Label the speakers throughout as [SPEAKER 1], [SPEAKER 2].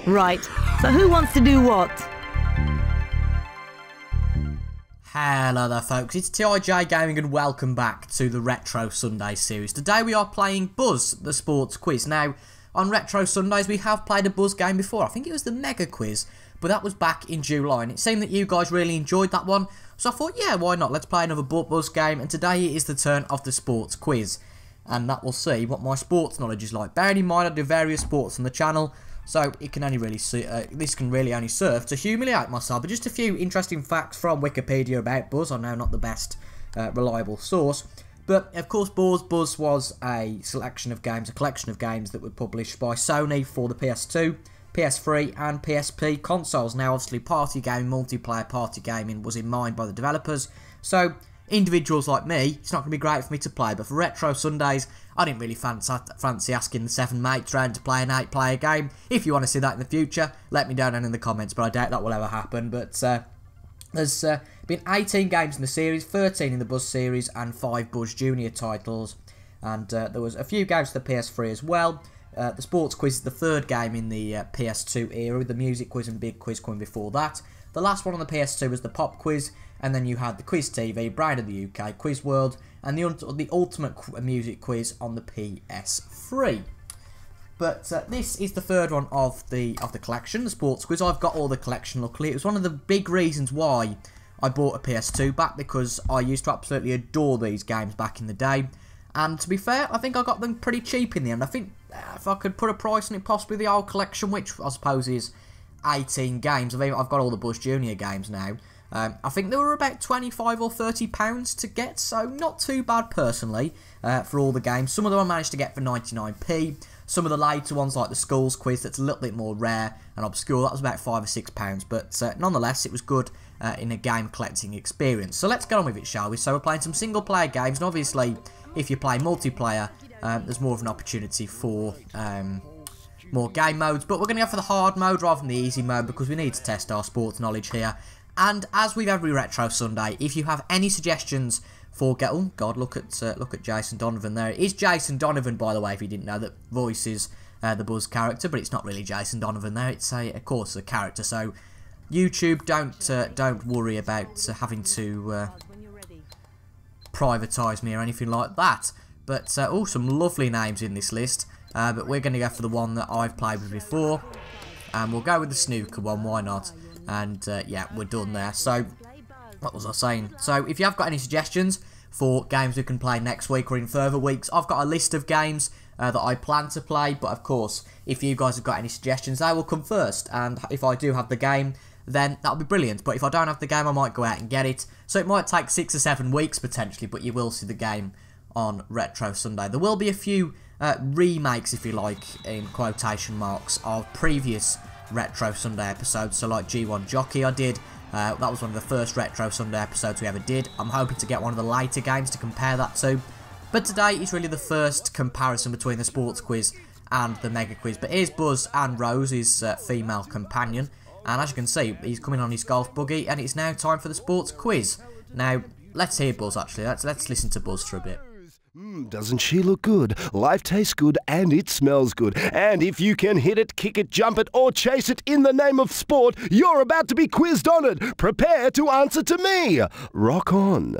[SPEAKER 1] Right, so who wants to do what?
[SPEAKER 2] Hello there folks, it's TIJ Gaming and welcome back to the Retro Sunday series. Today we are playing Buzz, the sports quiz. Now, on Retro Sundays we have played a Buzz game before. I think it was the Mega Quiz, but that was back in July and it seemed that you guys really enjoyed that one. So I thought, yeah, why not? Let's play another Buzz game, and today it is the turn of the sports quiz. And that will see what my sports knowledge is like. Bearing in mind I do various sports on the channel, so it can only really this can really only serve to humiliate myself. But just a few interesting facts from Wikipedia about Buzz. I know not the best reliable source, but of course Buzz was a collection of games that were published by Sony for the PS2, PS3 and PSP consoles. Now obviously party gaming, multiplayer party gaming was in mind by the developers, so individuals like me, it's not going to be great for me to play, but for Retro Sundays, I didn't really fancy asking the 7 mates round to play an 8-player game. If you want to see that in the future, let me know down in the comments, but I doubt that will ever happen. But there's been 18 games in the series, 13 in the Buzz series, and 5 Buzz Junior titles. And there was a few games to the PS3 as well. The Sports Quiz is the 3rd game in the PS2 era, with the Music Quiz and Big Quiz coming before that. The last one on the PS2 was the Pop Quiz, and then you had the Quiz TV, Brand of the UK, Quiz World, and the Ultimate Music Quiz on the PS3. But this is the 3rd one of the collection, the Sports Quiz. I've got all the collection, luckily. It was one of the big reasons why I bought a PS2 back, because I used to absolutely adore these games back in the day. And to be fair, I think I got them pretty cheap in the end. I think if I could put a price on it, possibly the old collection, which I suppose is 18 games. I've got all the Buzz Junior games now. I think they were about £25 or £30 to get, so not too bad personally for all the games. Some of them I managed to get for 99p. Some of the later ones, like the Skulls Quiz, that's a little bit more rare and obscure, that was about £5 or £6, but nonetheless it was good in a game collecting experience. So let's get on with it, shall we? So we're playing some single player games, and obviously if you play multiplayer, there's more of an opportunity for more game modes, but we're going to go for the hard mode rather than the easy mode, because we need to test our sports knowledge here. And as with every Retro Sunday, if you have any suggestions for oh god, look at Jason Donovan there. It is Jason Donovan, by the way, if you didn't know, that voices the Buzz character, but it's not really Jason Donovan there. It's of course a character. So YouTube, don't worry about having to privatise me or anything like that. But oh, some lovely names in this list. But we're going to go for the one that I've played with before, and we'll go with the snooker one. Why not? And yeah, we're done there. So what was I saying? So if you have got any suggestions for games we can play next week or in further weeks, I've got a list of games that I plan to play, but of course if you guys have got any suggestions, they will come first, and if I do have the game, then that'll be brilliant. But if I don't have the game, I might go out and get it, so it might take 6 or 7 weeks potentially, but you will see the game on Retro Sunday. There will be a few remakes, if you like, in quotation marks, of previous Retro Sunday episodes. So like G1 Jockey I did, that was one of the first Retro Sunday episodes we ever did. I'm hoping to get one of the later games to compare that to, but today is really the first comparison between the Sports Quiz and the Mega Quiz. But here's Buzz and Rose, his female companion, and as you can see, he's coming on his golf buggy, and it's now time for the Sports Quiz. Now let's hear Buzz. Actually, let's listen to Buzz for a bit.
[SPEAKER 3] Doesn't she look good? Life tastes good and it smells good. And if you can hit it, kick it, jump it, or chase it in the name of sport, you're about to be quizzed on it. Prepare to answer to me. Rock on.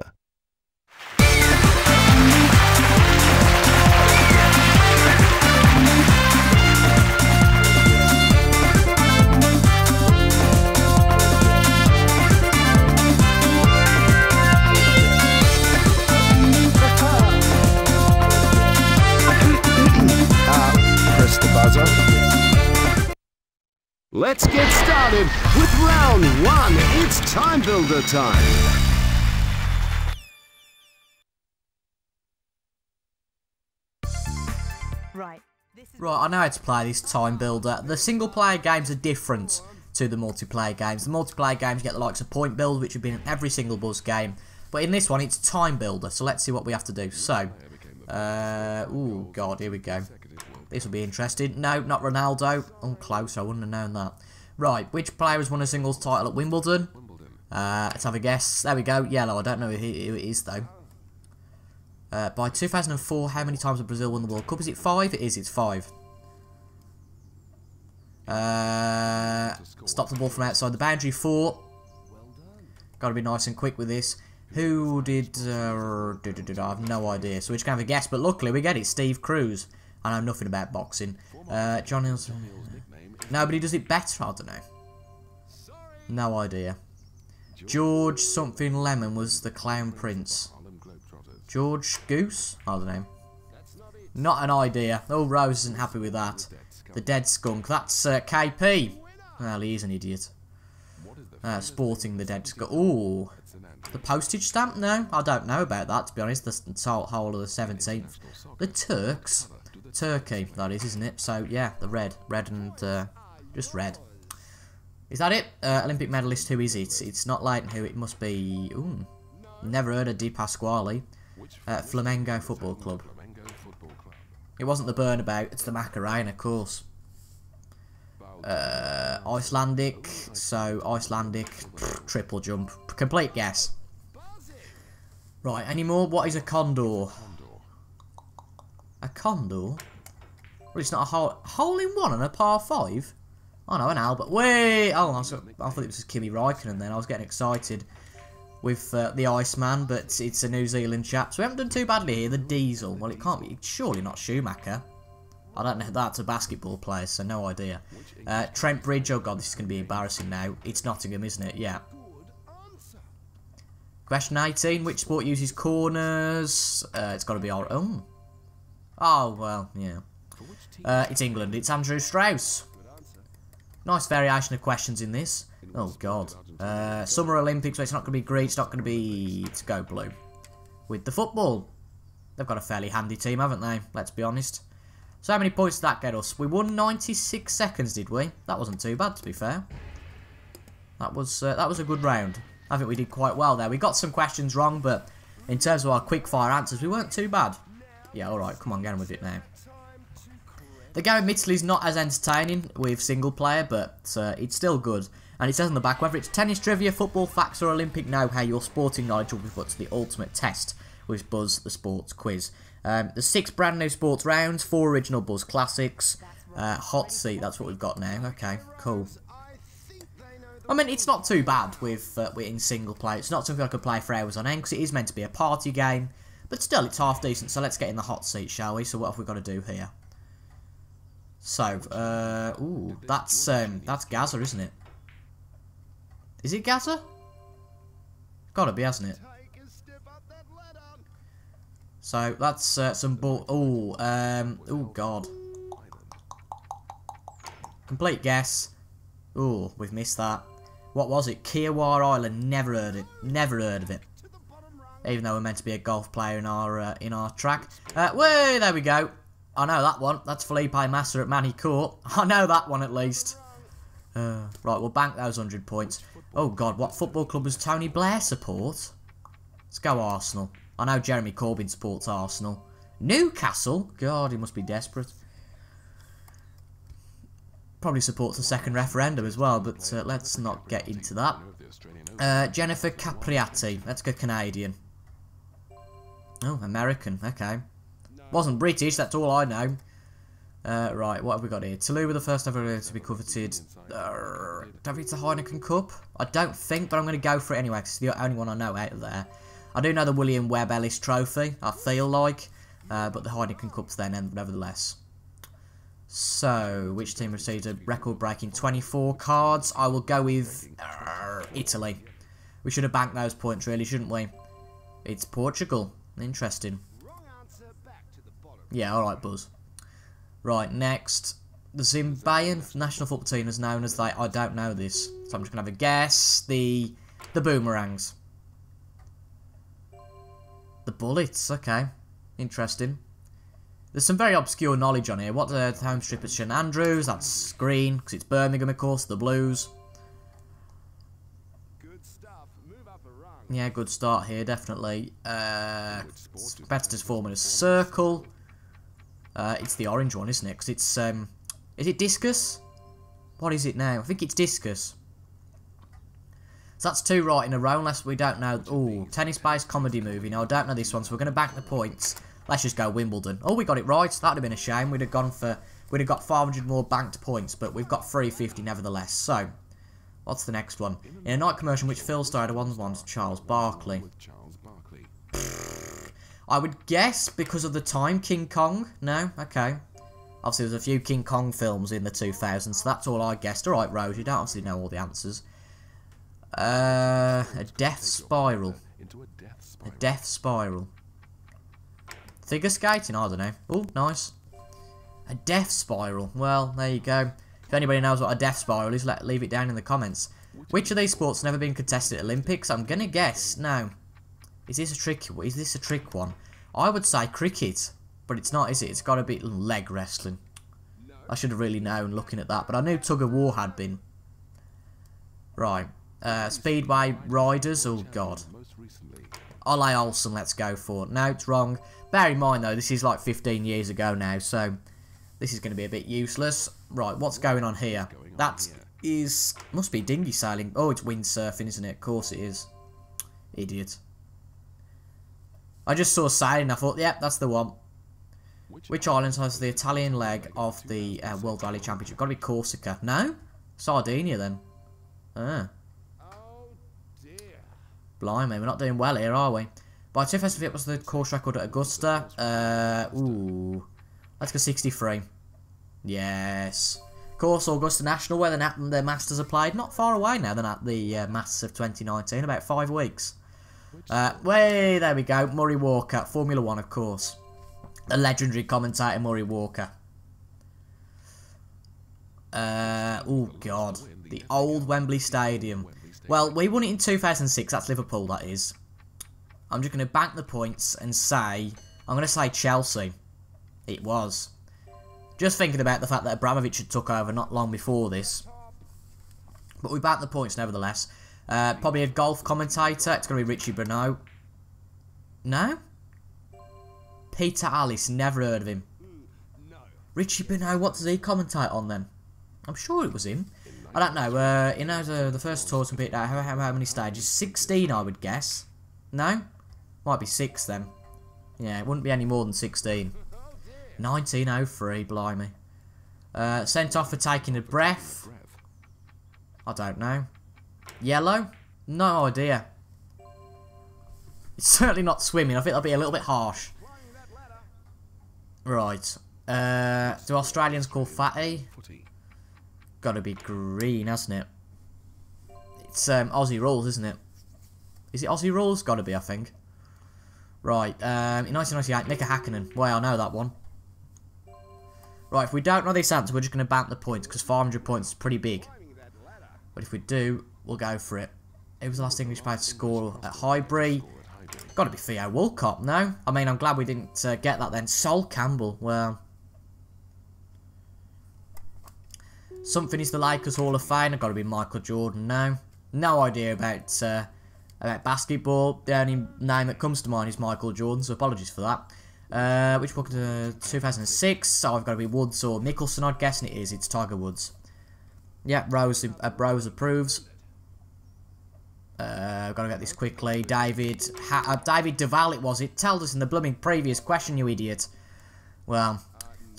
[SPEAKER 3] Let's get started with round 1. It's time builder time.
[SPEAKER 1] Right,
[SPEAKER 2] I know how to play this time builder. The single player games are different to the multiplayer games. The multiplayer games get the likes of point build, which have been in every single Buzz game, but in this one it's time builder. So let's see what we have to do. So oh god, here we go. This will be interesting. No, not Ronaldo. Oh, close. I wouldn't have known that. Right, which player has won a singles title at Wimbledon? Let's have a guess. There we go. Yellow. I don't know who it is, though. By 2004, how many times has Brazil won the World Cup? Is it 5? It is. It's 5. Stop the ball from outside the boundary. 4. Got to be nice and quick with this. Who did... I have no idea. So we're just going to have a guess. But luckily we get it. Steve Cruz. I know nothing about boxing. John Hills... Nobody does it better. I don't know. No idea. George something Lemon was the Clown Prince. George Goose? I don't know. Not an idea. Oh, Rose isn't happy with that. The Dead Skunk. That's KP. Well, he's an idiot. Sporting the Dead Skunk. Ooh. The postage stamp? No, I don't know about that, to be honest. The whole of the 17th. The Turks. Turkey, that is, isn't it? So, yeah, the red. Red and, just red. Is that it? Olympic medalist, who is it? It's not Leighton, who it must be... Ooh. Never heard of Di Pasquale. Flamengo Football Club. It wasn't the Burnabout, it's the Macarena, of course. Icelandic, so Icelandic, triple jump. Complete guess. Right, any more? What is a condor? A condor? Well, it's not a hole in one and a par 5? Oh no, an Albert. Wait! Oh, I thought it was Kimi Räikkönen then. I was getting excited with the Iceman, but it's a New Zealand chap. So we haven't done too badly here. The Diesel. Well, it can't be. It's surely not Schumacher. I don't know. That's a basketball player, so no idea. Trent Bridge. Oh god, this is going to be embarrassing now. It's Nottingham, isn't it? Yeah. Question 18. Which sport uses corners? It's got to be our own. Oh, well, yeah. It's England. It's Andrew Strauss. Nice variation of questions in this. Oh, God. Summer Olympics, so it's not going to be green, it's not going to be... It's go blue. With the football. They've got a fairly handy team, haven't they? Let's be honest. So how many points did that get us? We won 96 seconds, did we? That wasn't too bad, to be fair. That was a good round. I think we did quite well there. We got some questions wrong, but in terms of our quick-fire answers, we weren't too bad. Yeah, alright, come on, get on with it now. The game admittedly is not as entertaining with single player, but it's still good. And it says on the back, whether it's tennis trivia, football facts or Olympic know-how, your sporting knowledge will be put to the ultimate test with Buzz the Sports Quiz. There's 6 brand new sports rounds, 4 original Buzz classics, hot seat, that's what we've got now. Okay, cool. I mean, it's not too bad with in single player. It's not something I could play for hours on end, because it is meant to be a party game. But still, it's half decent, so let's get in the hot seat, shall we? So what have we got to do here? So, ooh, that's Gaza, isn't it? Is it Gaza? Gotta be, hasn't it? So, that's some ball... Ooh, oh, God. Complete guess. Ooh, we've missed that. What was it? Kiawah Island, never heard it. Never heard of it. Even though we're meant to be a golf player in our track. Way, there we go. I know that one. That's Felipe Massa at Manny Court. I know that one at least. Right, we'll bank those 100 points. Oh god, what football club does Tony Blair support? Let's go Arsenal. I know Jeremy Corbyn supports Arsenal. Newcastle? God, he must be desperate. Probably supports the second referendum as well, but let's not get into that. Jennifer Capriati. Let's go Canadian. Oh, American. Okay. Wasn't British, that's all I know. Right, what have we got here? Tallulah, the first ever to be coveted. Don't think it's the Heineken Cup? I don't think, but I'm going to go for it anyway, because it's the only one I know out of there. I do know the William Webb Ellis Trophy, I feel like, but the Heineken Cup's there nevertheless. So, which team received a record-breaking 24 cards? I will go with Italy. We should have banked those points, really, shouldn't we? It's Portugal. Interesting. Yeah, alright, Buzz. Right, next. The Zimbabwean national football team is known as I don't know this, so I'm just going to have a guess. The Boomerangs. The Bullets, okay. Interesting. There's some very obscure knowledge on here. What the home strip at St Andrews? That's green, because it's Birmingham, of course. The Blues. Yeah, good start here, definitely. Competitors forming a circle. It's the orange one, isn't it? Because it's, is it discus? What is it now? I think it's discus. So that's 2 right in a row, unless we don't know. Ooh, tennis-based comedy movie. No, I don't know this one, so we're going to bank the points. Let's just go Wimbledon. Oh, we got it right. That would have been a shame. We'd have gone for we'd have got 500 more banked points, but we've got 350 nevertheless. So, what's the next one? In a night commercial in which Phil starred a one-to-one to Charles Barkley. I would guess because of the time, King Kong? No? Okay. Obviously, there's a few King Kong films in the 2000s, so that's all I guessed. Alright, Rose, you don't obviously know all the answers. A death spiral. A death spiral. Figure skating? I don't know. Oh, nice. A death spiral. Well, there you go. If anybody knows what a death spiral is, leave it down in the comments. Which of these sports have never been contested at Olympics? I'm gonna guess. No. Is this a trick one? I would say cricket, but it's not, is it? It's got to be leg wrestling. I should have really known looking at that, but I knew tug of war had been. Right. Speedway riders. Oh god. Ole Olsen, let's go for it. No, it's wrong. Bear in mind though, this is like 15 years ago now, so this is going to be a bit useless. Right, what's going on here? That is, must be dinghy sailing. Oh, it's windsurfing, isn't it? Of course it is. Idiot. I just saw sailing, I thought, yep, that's the one. Which island has the Italian leg of the World Rally Championship? Got to be Corsica. No? Sardinia then. Ah. Blimey, we're not doing well here, are we? By 2005, it was the course record at Augusta. Ooh. Let's go 63. Yes. Course Augusta National, where the Masters are played. Not far away now than at the Masters of 2019, about 5 weeks. There we go. Murray Walker, Formula 1, of course. The legendary commentator Murray Walker. Oh, God. The old Wembley Stadium. Well, we won it in 2006. That's Liverpool, that is. I'm just going to bank the points and say... I'm going to say Chelsea. It was. Just thinking about the fact that Abramovich had took over not long before this. But we banked the points nevertheless. Probably a golf commentator. It's going to be Richie Bruneau. No? Peter Alice. Never heard of him. Richie Bruneau. What does he commentate on then? I'm sure it was him. I don't know. He knows the first tour's completed out. How many stages? 16, I would guess. No? Might be 6 then. Yeah, it wouldn't be any more than 16. 1903, blimey. Sent off for taking a breath. I don't know. Yellow? No idea. It's certainly not swimming. I think that'll be a little bit harsh. Right. Do Australians call fatty? Gotta be green, hasn't it? It's Aussie rules, isn't it? Is it Aussie rules? Gotta be, I think. Right. In 1998, Mika Hakkinen. Well, I know that one. Right, if we don't know this answer, we're just going to bank the points, because 500 points is pretty big. But if we do, we'll go for it. Who was the last English player to score at Highbury? Got to be Theo Walcott, no? I mean, I'm glad we didn't get that then. Sol Campbell, well. Something is the Lakers Hall of Fame. Got to be Michael Jordan, no? No idea about basketball. The only name that comes to mind is Michael Jordan, so apologies for that. Which book? 2006. So I've got to be Woods or Mickelson. I'm guessing it is. It's Tiger Woods. Yeah, Rose approves. I've got to get this quickly. David Duval, it was. It told us in the blooming previous question, you idiot. Well,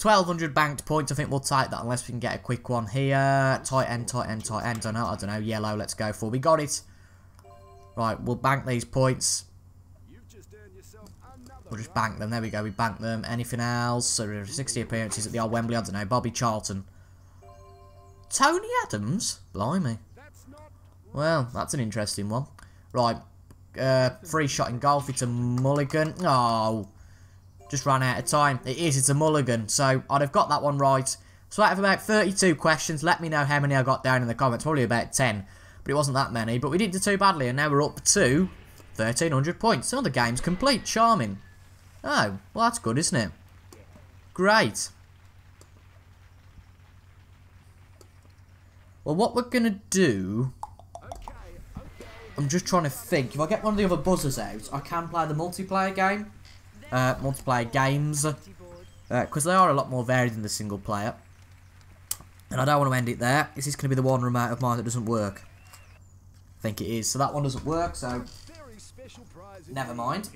[SPEAKER 2] 1,200 banked points. I think we'll take that unless we can get a quick one here. Tight end. I don't know. Yellow. Let's go for. We got it. Right, we'll bank these points. We'll just bank them. There we go. We banked them. Anything else? 60 appearances at the old Wembley. I don't know. Bobby Charlton. Tony Adams? Blimey. Well, that's an interesting one. Right. Free shot in golf. It's a mulligan. Oh. Just ran out of time. It is. It's a mulligan. So, I'd have got that one right. So, out of about 32 questions, let me know how many I got down in the comments. Probably about 10. But it wasn't that many. But we didn't do too badly. And now we're up to 1,300 points. So, the game's complete. Charming. Oh, well that's good, isn't it? Great. Well, what we're going to do... I'm just trying to think. If I get one of the other buzzers out, I can play the multiplayer game. Multiplayer games. Because they are a lot more varied than the single player. And I don't want to end it there. Is this going to be the one remote of mine that doesn't work? I think it is. So that one doesn't work, so... Never mind.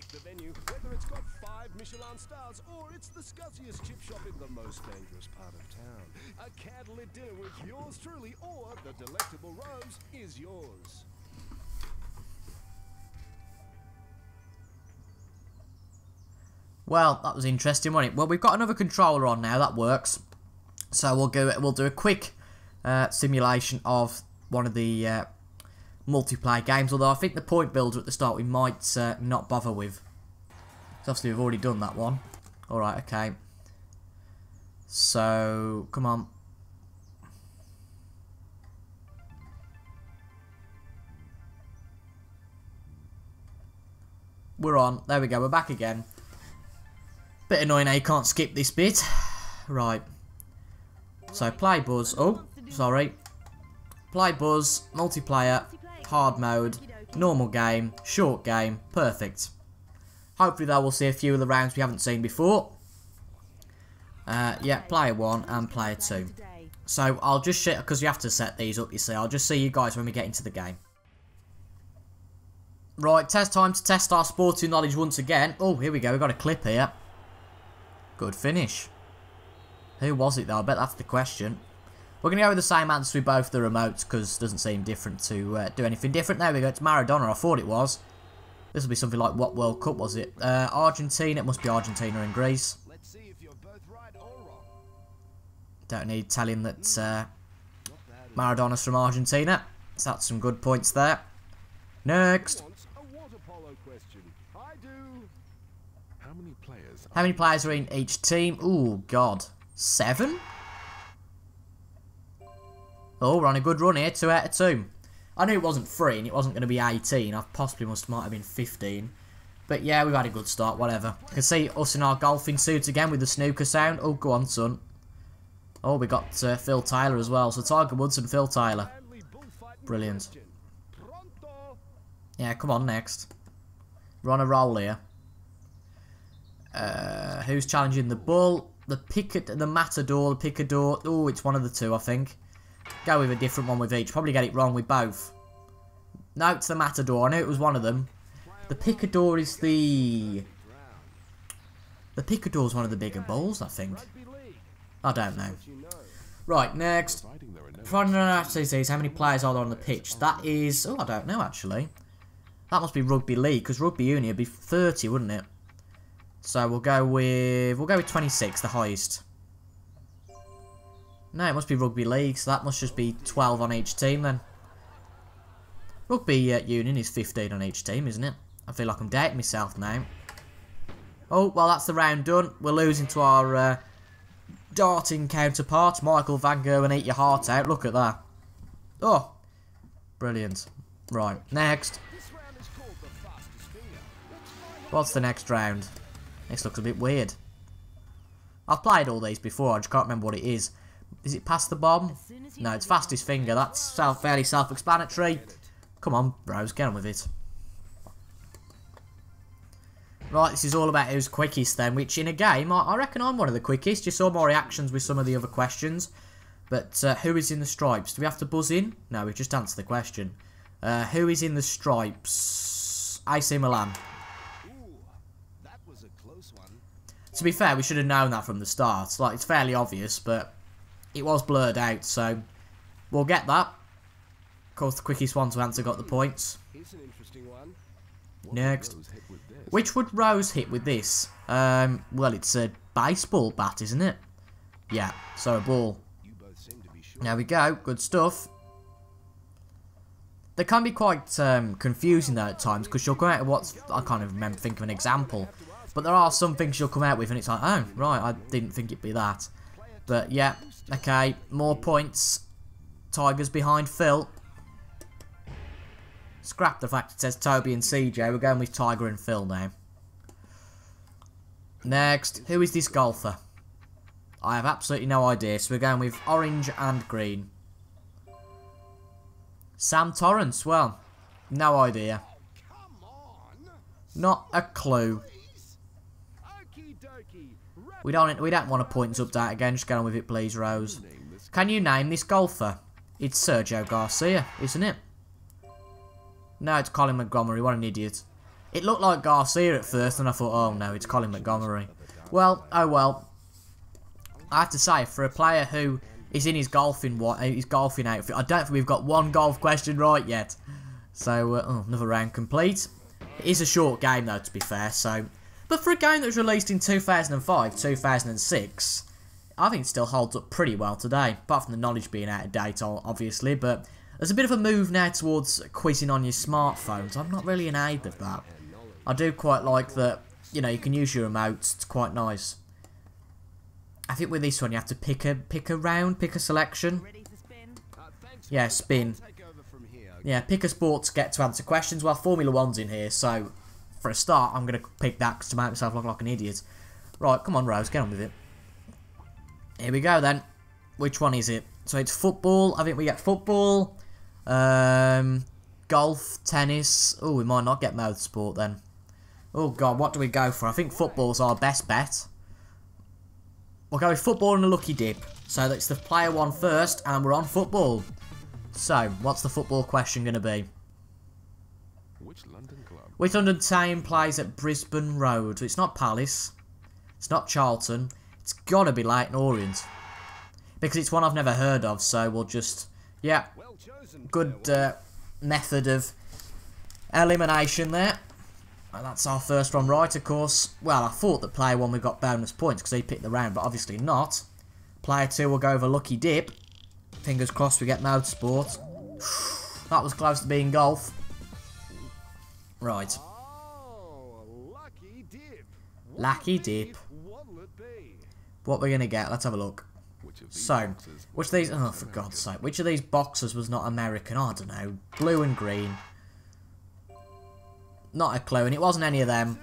[SPEAKER 3] Michelin stars, or it's the scuzziest chip shop in the most dangerous part of town. A candlelit dinner with yours truly, or the delectable Rose is yours.
[SPEAKER 2] Well, that was interesting, wasn't it? Well, we've got another controller on now. That works. So we'll do a quick simulation of one of the multiplayer games. Although I think the point builder at the start we might not bother with. So obviously we've already done that one. All right, okay. So come on. We're on. There we go. We're back again. Bit annoying how you can't skip this bit. Right. So play Buzz. Oh, sorry. Play Buzz, multiplayer, hard mode, normal game, short game. Perfect. Hopefully though we'll see a few of the rounds we haven't seen before. Yeah, player 1 and player 2. So I'll just shit because you have to set these up, you see. I'll just see you guys when we get into the game. Right, test time to test our sporting knowledge once again. Oh, here we go. We've got a clip here. Good finish. Who was it though? I bet that's the question. We're going to go with the same answer with both the remotes because it doesn't seem different to do anything different. There we go. It's Maradona. I thought it was. This will be something like what World Cup was it? Argentina. It must be Argentina and Greece.
[SPEAKER 3] Let's see if you're both right or wrong.
[SPEAKER 2] Don't need telling that Maradona's from Argentina. So that's some good points there. Next.
[SPEAKER 3] A water polo question. I do.
[SPEAKER 2] How many players are in each team? Ooh, God. 7? Oh, we're on a good run here. 2 out of 2. I knew it wasn't 3 and it wasn't going to be 18. I possibly might have been 15. But yeah, we've had a good start, whatever. You can see us in our golfing suits again with the snooker sound. Oh, go on, son. Oh, we got Phil Tyler as well. So Tiger Woods and Phil Tyler. Brilliant. Yeah, come on, next. We're on a roll here. Who's challenging the bull? The matador, the picador. Oh, it's one of the two, I think. Go with a different one with each. Probably get it wrong with both. No, it's the matador. I knew it was one of them. The picador is the... The picador's one of the bigger bulls, I think. I don't know. Right, next. How many players are there on the pitch? That is... Oh, I don't know, actually. That must be rugby league, because rugby union would be 30, wouldn't it? So we'll go with 26, the highest. No, it must be rugby league, so that must just be 12 on each team then. Rugby union is 15 on each team, isn't it? I feel like I'm dating myself now. Oh, well, that's the round done. We're losing to our darting counterpart, Michael Van Gerwen. Eat your heart out. Look at that. Oh, brilliant. Right, next. What's the next round? This looks a bit weird. I've played all these before, I just can't remember what it is. Is it pass the bomb? No, it's fastest finger. That's fairly self-explanatory. Come on, bros, get on with it. Right, this is all about who's quickest then, which in a game, I reckon I'm one of the quickest. You saw my reactions with some of the other questions. But who is in the stripes? Do we have to buzz in? No, we've just answered the question. Who is in the stripes? AC Milan. To be fair, we should have known that from the start. Like, it's fairly obvious, but it was blurred out, so we'll get that. Of course, the quickest one to answer got the points.
[SPEAKER 3] Here's an interesting one.
[SPEAKER 2] Next. Which would Rose hit with this? Well, it's a baseball bat, isn't it? Yeah, so a ball. There we go. Good stuff. They can be quite confusing, though, at times, because she'll come out with what's... I can't even remember, think of an example. But there are some things she'll come out with, and it's like, oh, right, I didn't think it'd be that. But, yeah, okay, more points. Tigers behind Phil. Scrap the fact it says Toby and CJ. We're going with Tiger and Phil now. Next, who is this golfer? I have absolutely no idea, so we're going with orange and green. Sam Torrance, well, no idea. Not a clue. We don't want a points update again, just get on with it please, Rose. Can you name this golfer? It's Sergio Garcia, isn't it? No, it's Colin Montgomery, what an idiot. It looked like Garcia at first, and I thought, oh no, it's Colin Montgomery. Well, oh well. I have to say, for a player who is in his golfing outfit, I don't think we've got one golf question right yet. So, another round complete. It is a short game though, to be fair, so... But for a game that was released in 2005, 2006, I think it still holds up pretty well today. Apart from the knowledge being out of date, obviously, but there's a bit of a move now towards quizzing on your smartphones. I'm not really in aid of that. I do quite like that, you know, you can use your remotes. It's quite nice. I think with this one you have to pick a round, pick a selection. Yeah, spin. Yeah, pick a sport to get to answer questions. Well, Formula 1's in here, so for a start, I'm going to pick that to make myself look like an idiot. Right, come on, Rose, get on with it. Here we go, then. Which one is it? So it's football. I think we get football, golf, tennis. Oh, we might not get motorsport, then. Oh, God, what do we go for? I think football's our best bet. We'll go with football and a lucky dip. So that's the player one first, and we're on football. So, what's the football question going to be? Which London team plays at Brisbane Road? It's not Palace. It's not Charlton. It's got to be Leyton Orient. Because it's one I've never heard of, so we'll just... Yeah, good method of elimination there. And that's our first one right, of course. Well, I thought that player one we got bonus points because he picked the round, but obviously not. Player two will go over lucky dip. Fingers crossed we get motorsport. That was close to being golf. Right. Lucky dip. What we're going to get, let's have a look. So, which of these... Oh, for God's sake. Which of these boxes was not American? I don't know. Blue and green. Not a clue, and it wasn't any of them.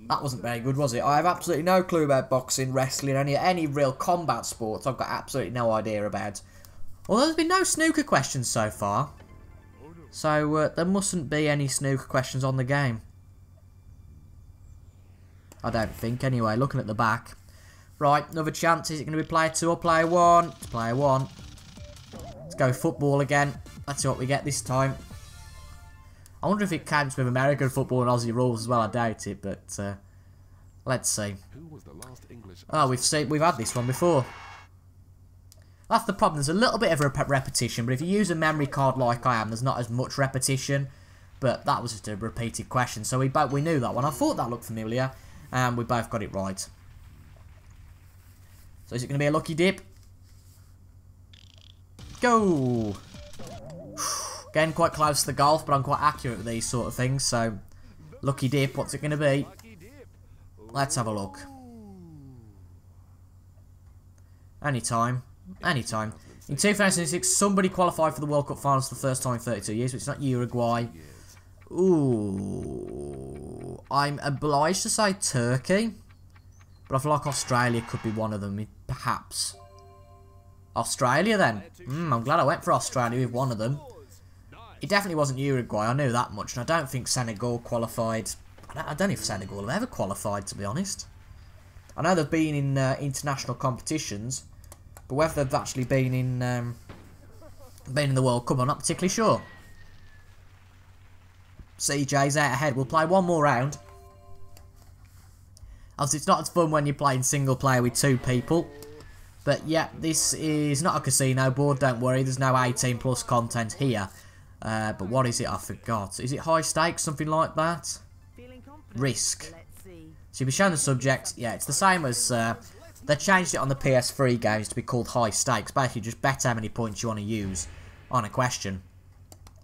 [SPEAKER 2] That wasn't very good, was it? I have absolutely no clue about boxing, wrestling, any real combat sports. I've got absolutely no idea about. Although there's been no snooker questions so far. So, there mustn't be any snooker questions on the game. I don't think, anyway, looking at the back. Right, another chance. Is it going to be player two or player one? It's player one. Let's go football again. Let's see what we get this time. I wonder if it counts with American football and Aussie rules as well. I doubt it, but let's see. Oh, we've had this one before. That's the problem. There's a little bit of a repetition, but if you use a memory card like I am, there's not as much repetition. But that was just a repeated question, so we knew that one. I thought that looked familiar, and we both got it right. So is it going to be a lucky dip? Go! Getting quite close to the golf, but I'm quite accurate with these sort of things, so... Lucky dip, what's it going to be? Let's have a look. Anytime. Anytime. In 2006, somebody qualified for the World Cup Finals for the first time in 32 years, but it's not Uruguay. Ooh. I'm obliged to say Turkey. But I feel like Australia could be one of them, perhaps. Australia, then. I'm glad I went for Australia with one of them. It definitely wasn't Uruguay, I knew that much, and I don't think Senegal qualified. I don't know if Senegal have ever qualified, to be honest. I know they've been in international competitions, but whether they've actually been in the World Cup, I'm not particularly sure. CJ's out ahead. We'll play one more round. Obviously, it's not as fun when you're playing single player with two people. But yeah, this is not a casino board, don't worry. There's no 18 plus content here. But what is it? I forgot. Is it high stakes? Something like that? Risk. So you'll be shown the subject. Yeah, it's the same as... they changed it on the PS3 games to be called high stakes. Basically, just bet how many points you want to use on a question.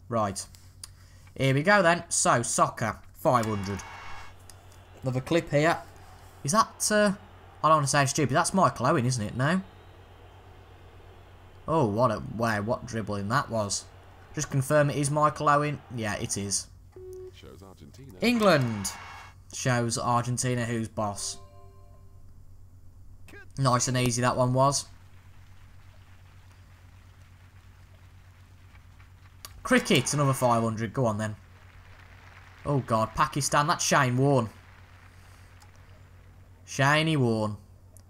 [SPEAKER 2] Right. Here we go then. So, soccer. 500. Another clip here. Is that... I don't want to say stupid. That's Michael Owen, isn't it? No? Oh, what dribbling that was. Just confirm it is Michael Owen. Yeah, it is. England shows Argentina who's boss. Nice and easy that one was. Cricket, another 500. Go on then. Oh God, Pakistan. That's Shane Warne. Shaney Warne.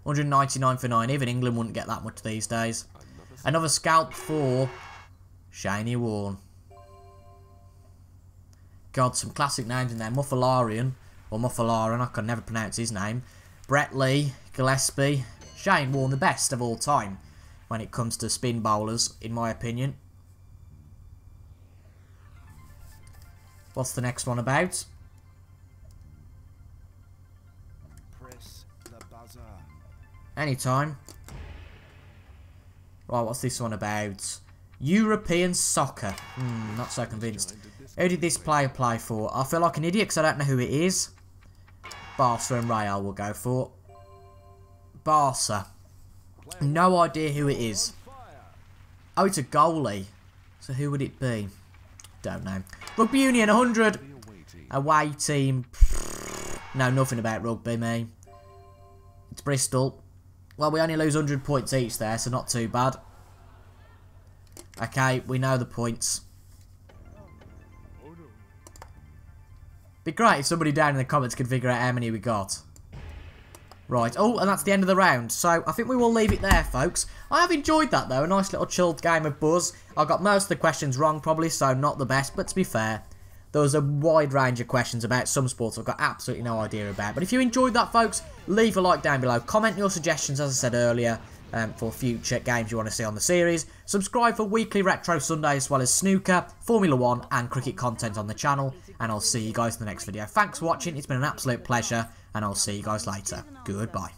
[SPEAKER 2] 199 for 9. Even England wouldn't get that much these days. Another scalp for Shaney Warne. God, some classic names in there. Muffalarian, or Muffalaran, I can never pronounce his name. Brett Lee, Gillespie, Shane Warne, the best of all time when it comes to spin bowlers, in my opinion. What's the next one about?
[SPEAKER 3] Press the buzzer.
[SPEAKER 2] Anytime. Right, what's this one about? European soccer. Not so convinced. Who did this player play for? I feel like an idiot because I don't know who it is. Barca and Real will go for. Barca. No idea who it is. Oh, it's a goalie. So who would it be? Don't know. Rugby Union 100. Away team. Know nothing about rugby, me. It's Bristol. Well, we only lose 100 points each there, so not too bad. Okay, we know the points. Be great if somebody down in the comments could figure out how many we got. Right, oh, and that's the end of the round. So, I think we will leave it there, folks. I have enjoyed that, though. A nice little chilled game of Buzz. I got most of the questions wrong, probably, so not the best. But to be fair, there was a wide range of questions about some sports I've got absolutely no idea about. But if you enjoyed that, folks, leave a like down below. Comment your suggestions, as I said earlier, for future games you want to see on the series. Subscribe for weekly Retro Sundays, as well as snooker, Formula 1 and cricket content on the channel. And I'll see you guys in the next video. Thanks for watching. It's been an absolute pleasure. And I'll see you guys later. Goodbye.